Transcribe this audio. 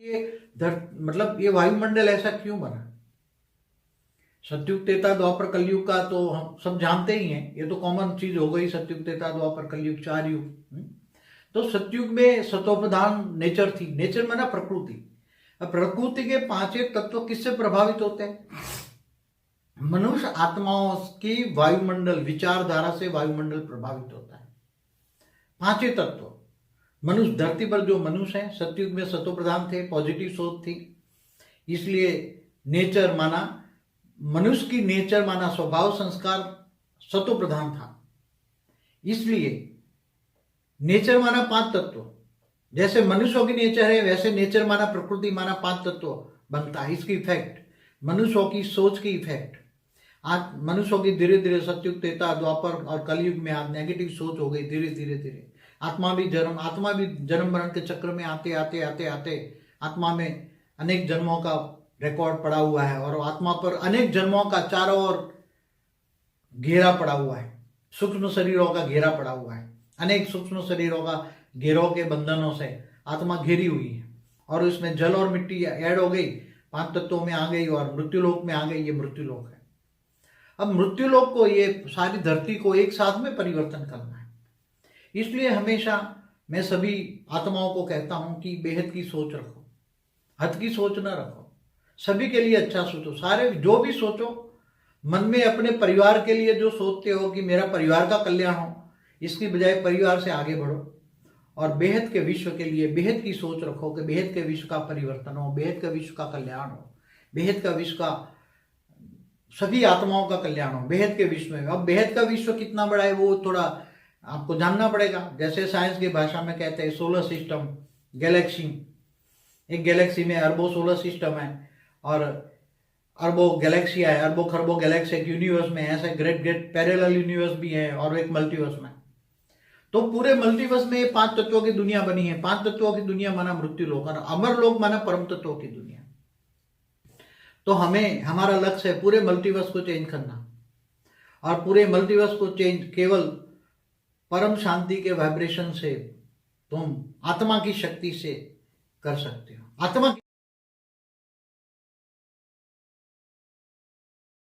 ये मतलब ये वायुमंडल ऐसा क्यों बना? सतयुग त्रेता द्वापर कलयुग का तो हम सब जानते ही हैं, ये तो कॉमन चीज हो गई। सतयुग त्रेता द्वापर कलयुग 4 युग। तो सतयुग में सतोप्रधान नेचर थी। नेचर माना प्रकृति। अब प्रकृति के 5 तत्व किससे प्रभावित होते हैं? मनुष्य आत्माओं की वायुमंडल विचारधारा से वायुमंडल प्रभावित होता है। 5 तत्व। मनुष्य धरती पर जो मनुष्य है, सतयुग में सतोप्रधान थे, पॉजिटिव सोच थी, इसलिए नेचर माना, मनुष्य की नेचर माना स्वभाव संस्कार सतोप्रधान था। इसलिए नेचर माना 5 तत्व। जैसे मनुष्यों की नेचर है वैसे नेचर माना प्रकृति माना 5 तत्व बनता है। इसकी इफेक्ट मनुष्यों की सोच की इफेक्ट आज मनुष्यों की धीरे धीरे सतयुग त्रेता द्वापर और कलयुग में आज नेगेटिव सोच हो गई। धीरे धीरे धीरे आत्मा भी जन्म मरण के चक्र में आते आते आते आते आत्मा में अनेक जन्मों का रिकॉर्ड पड़ा हुआ है और आत्मा पर अनेक जन्मों का चारों ओर घेरा पड़ा हुआ है। सूक्ष्म शरीरों का घेरा पड़ा हुआ है। अनेक सूक्ष्म शरीरों का घेरों के बंधनों से आत्मा घेरी हुई है और उसमें जल और मिट्टी ऐड हो गई, 5 तत्वों में आ गई और मृत्युलोक में आ गई। ये मृत्युलोक है। अब मृत्युलोक को, ये सारी धरती को एक साथ में परिवर्तन करना है। इसलिए हमेशा मैं सभी आत्माओं को कहता हूं कि बेहद की सोच रखो, हद की सोच ना रखो। सभी के लिए अच्छा सोचो। सारे जो भी सोचो मन में अपने परिवार के लिए जो सोचते हो कि मेरा परिवार का कल्याण हो, इसकी बजाय परिवार से आगे बढ़ो और बेहद के विश्व के लिए बेहद की सोच रखो कि बेहद के विश्व का परिवर्तन हो, बेहद का विश्व का कल्याण हो, बेहद का विश्व का सभी आत्माओं का कल्याण हो बेहद के विश्व में। अब बेहद का विश्व कितना बड़ा है वो थोड़ा आपको जानना पड़ेगा। जैसे साइंस की भाषा में कहते हैं सोलर सिस्टम, गैलेक्सी। एक गैलेक्सी में अरबों सोलर सिस्टम है और अरबों गैलेक्सियां है, अरबों खरबों गैलेक्सी एक यूनिवर्स में। ऐसे ग्रेट ग्रेट पैरेलल यूनिवर्स भी है और एक मल्टीवर्स में। तो पूरे मल्टीवर्स में 5 तत्वों की दुनिया बनी है। 5 तत्वों की दुनिया माना मृत्यु लोक और अमर लोक माना परम तत्वों की दुनिया। तो हमें, हमारा लक्ष्य है पूरे मल्टीवर्स को चेंज करना और पूरे मल्टीवर्स को चेंज केवल परम शांति के वाइब्रेशन से तुम आत्मा की शक्ति से कर सकते हो। आत्मा